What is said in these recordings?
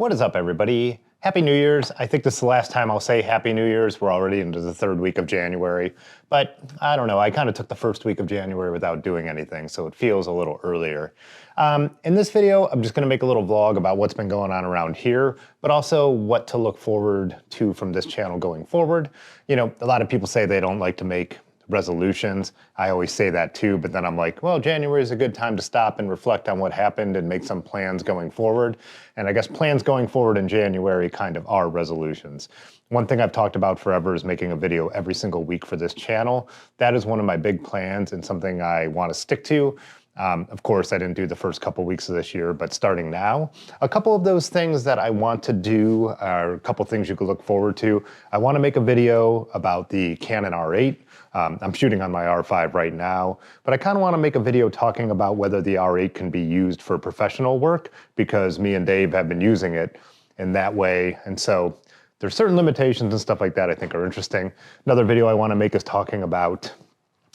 What is up, everybody? Happy New Year's. I think this is the last time I'll say Happy New Year's. We're already into the third week of January, but I don't know. I kind of took the first week of January without doing anything, so it feels a little earlier. In this video, I'm just going to make a little vlog about what's been going on around here, but also what to look forward to from this channel going forward. You know, a lot of people say they don't like to make resolutions. I always say that too, but then I'm like, well, January is a good time to stop and reflect on what happened and make some plans going forward. And I guess plans going forward in January kind of are resolutions. One thing I've talked about forever is making a video every single week for this channel. That is one of my big plans and something I want to stick to. Of course, I didn't do the first couple weeks of this year, but starting now, a couple of those things that I want to do are a couple things you could look forward to. I want to make a video about the Canon R8. I'm shooting on my R5 right now, but I kind of want to make a video talking about whether the R8 can be used for professional work, because me and Dave have been using it in that way. And so there's certain limitations and stuff like that I think are interesting. Another video I want to make is talking about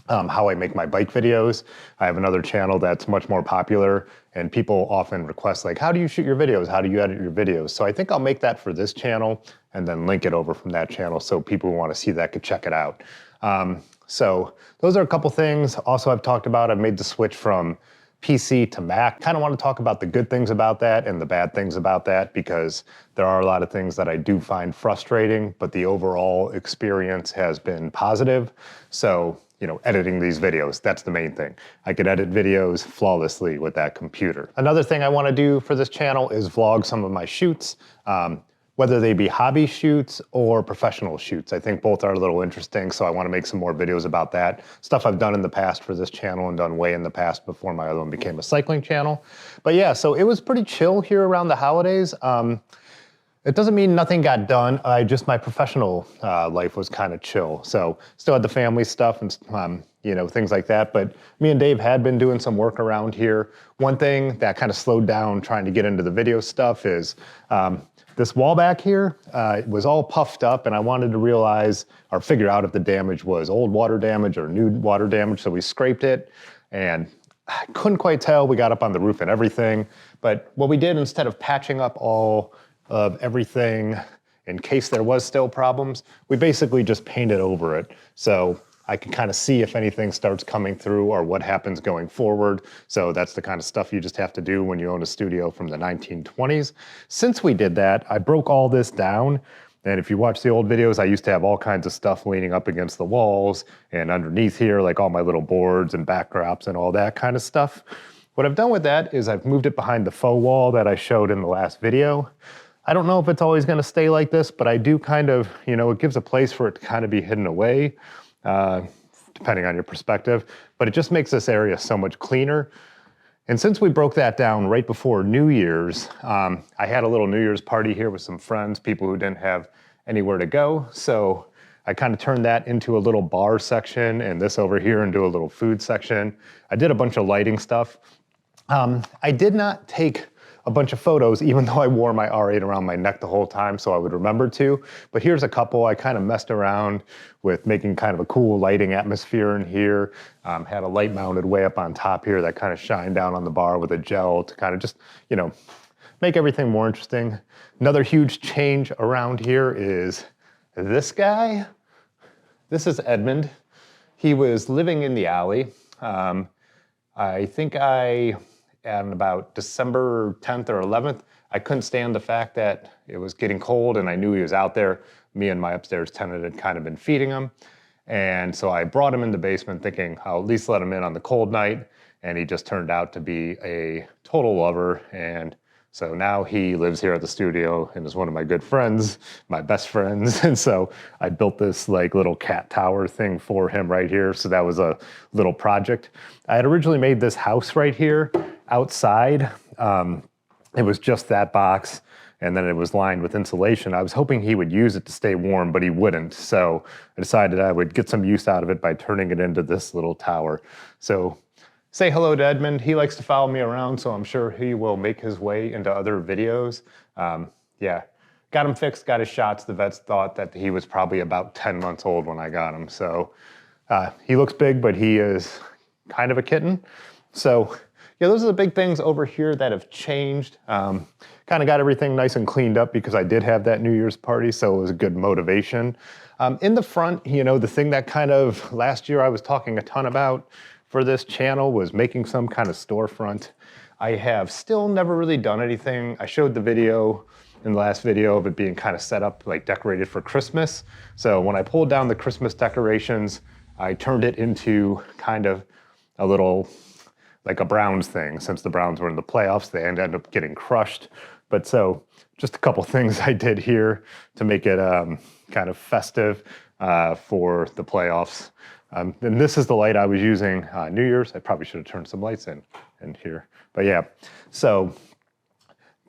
how I make my bike videos. I have another channel that's much more popular, and people often request, like, how do you shoot your videos? How do you edit your videos? So I think I'll make that for this channel and then link it over from that channel so people who want to see that could check it out. So those are a couple things. Also, I've talked about, I've made the switch from PC to Mac. Kind of want to talk about the good things about that and the bad things about that, because there are a lot of things that I do find frustrating, but the overall experience has been positive. So, you know, editing these videos, that's the main thing. I could edit videos flawlessly with that computer. Another thing I want to do for this channel is vlog some of my shoots, whether they be hobby shoots or professional shoots. I think both are a little interesting, so I want to make some more videos about that. Stuff I've done in the past for this channel and done way in the past before my other one became a cycling channel. But yeah, so it was pretty chill here around the holidays. It doesn't mean nothing got done. My professional life was kind of chill. So still had the family stuff and you know, things like that. But me and Dave had been doing some work around here. One thing that kind of slowed down trying to get into the video stuff is this wall back here was all puffed up, and I wanted to realize or figure out if the damage was old water damage or new water damage. So we scraped it, and I couldn't quite tell. We got up on the roof and everything. But what we did, instead of patching up all of everything in case there was still problems, we basically just painted over it. So I can kind of see if anything starts coming through or what happens going forward. So that's the kind of stuff you just have to do when you own a studio from the 1920s. Since we did that, I broke all this down. And if you watch the old videos, I used to have all kinds of stuff leaning up against the walls and underneath here, like all my little boards and backdrops and all that kind of stuff. What I've done with that is I've moved it behind the faux wall that I showed in the last video. I don't know if it's always going to stay like this, but I do kind of, you know, it gives a place for it to kind of be hidden away, depending on your perspective, but it just makes this area so much cleaner. And since we broke that down right before New Year's, I had a little New Year's party here with some friends, people who didn't have anywhere to go. So I kind of turned that into a little bar section and this over here into a little food section. I did a bunch of lighting stuff. I did not take a bunch of photos, even though I wore my R8 around my neck the whole time, so I would remember to. But here's a couple. I kind of messed around with making kind of a cool lighting atmosphere in here. Had a light mounted way up on top here that kind of shined down on the bar with a gel to kind of just, you know, make everything more interesting. Another huge change around here is this guy. This is Edmund. He was living in the alley. I think on about December 10th or 11th, I couldn't stand the fact that it was getting cold and I knew he was out there. Me and my upstairs tenant had kind of been feeding him. And so I brought him in the basement thinking I'll at least let him in on the cold night. And he just turned out to be a total lover. And so now he lives here at the studio and is one of my good friends, my best friends. And so I built this like little cat tower thing for him right here. So that was a little project. I had originally made this house right here outside. It was just that box, and then it was lined with insulation. I was hoping he would use it to stay warm, but he wouldn't. So I decided I would get some use out of it by turning it into this little tower. So say hello to Edmund. He likes to follow me around, so I'm sure he will make his way into other videos. Yeah, got him fixed, got his shots. The vets thought that he was probably about 10 months old when I got him. So he looks big, but he is kind of a kitten. So yeah, those are the big things over here that have changed. Kind of got everything nice and cleaned up because I did have that New Year's party, so it was a good motivation. In the front, you know, the thing that kind of last year I was talking a ton about for this channel was making some kind of storefront. I have still never really done anything. I showed the video in the last video of it being kind of set up, like decorated for Christmas. So when I pulled down the Christmas decorations, I turned it into kind of a little, like a Browns thing. Since the Browns were in the playoffs, they ended up getting crushed. But so just a couple things I did here to make it kind of festive for the playoffs. And this is the light I was using New Year's. I probably should have turned some lights in here. But yeah, so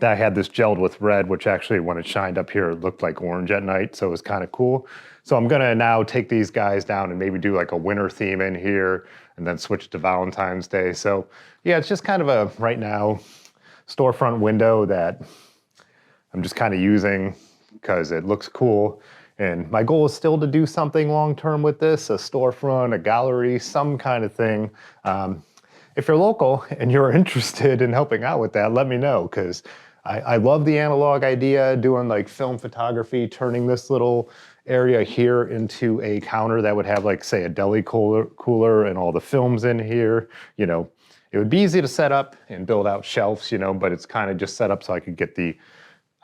I had this gelled with red, which actually when it shined up here, it looked like orange at night. So it was kind of cool. So I'm gonna now take these guys down and maybe do like a winter theme in here and then switch to Valentine's Day. So yeah, it's just kind of a, right now, storefront window that I'm just kind of using because it looks cool. And my goal is still to do something long-term with this, a storefront, a gallery, some kind of thing. If you're local and you're interested in helping out with that, let me know, because I love the analog idea, doing like film photography, turning this little area here into a counter that would have like, say, a deli cooler and all the films in here. You know, it would be easy to set up and build out shelves, you know, but it's kind of just set up so I could get the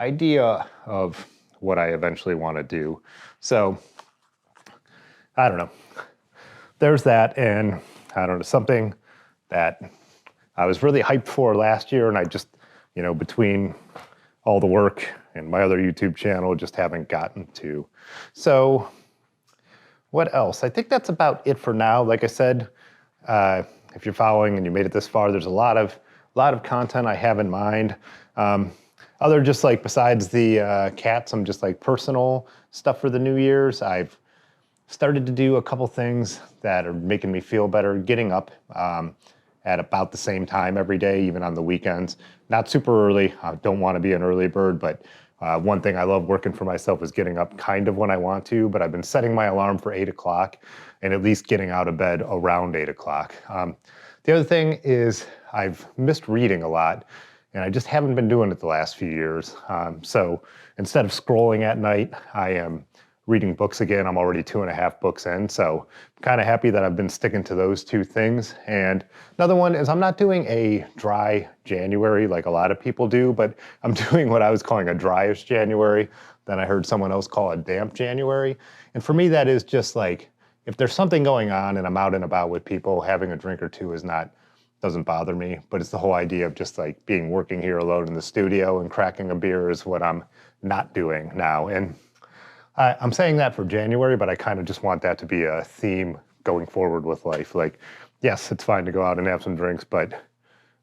idea of what I eventually want to do. So I don't know. There's that, and I don't know, something that I was really hyped for last year, and I just, you know, between all the work and my other YouTube channel, just haven't gotten to. So what else? I think that's about it for now. Like I said, if you're following and you made it this far, there's a lot of content I have in mind. Other just like, besides the cats, some just like personal stuff for the New Year's. I've started to do a couple things that are making me feel better, getting up at about the same time every day, even on the weekends. Not super early, I don't want to be an early bird, but one thing I love working for myself is getting up kind of when I want to, but I've been setting my alarm for 8 o'clock and at least getting out of bed around 8 o'clock. The other thing is I've missed reading a lot, and I just haven't been doing it the last few years. So instead of scrolling at night, I am reading books again. I'm already 2.5 books in, so I'm kind of happy that I've been sticking to those two things. And another one is I'm not doing a dry January like a lot of people do, but I'm doing what I was calling a dryish January. Then I heard someone else call it damp January. And for me, that is just like, if there's something going on and I'm out and about with people, having a drink or two doesn't bother me, but it's the whole idea of just like working here alone in the studio and cracking a beer is what I'm not doing now. And I'm saying that for January, but I kind of just want that to be a theme going forward with life. Like, yes, it's fine to go out and have some drinks, but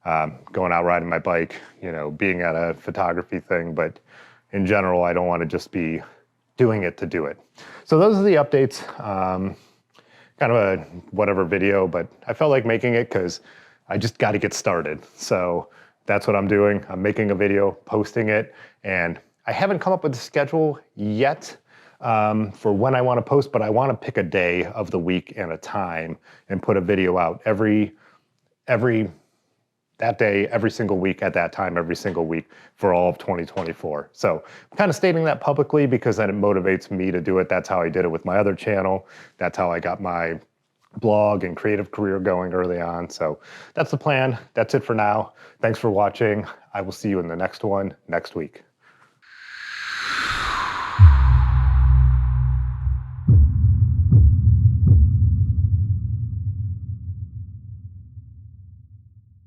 going out riding my bike, you know, being at a photography thing, but in general, I don't want to just be doing it to do it. So those are the updates, kind of a whatever video, but I felt like making it because I just got to get started. So that's what I'm doing. I'm making a video, posting it, and I haven't come up with a schedule yet for when I want to post, but I want to pick a day of the week and a time and put a video out every that day, every single week at that time, every single week for all of 2024. So I'm kind of stating that publicly because then it motivates me to do it. That's how I did it with my other channel. That's how I got my blog and creative career going early on. So that's the plan. That's it for now. Thanks for watching. I will see you in the next one next week.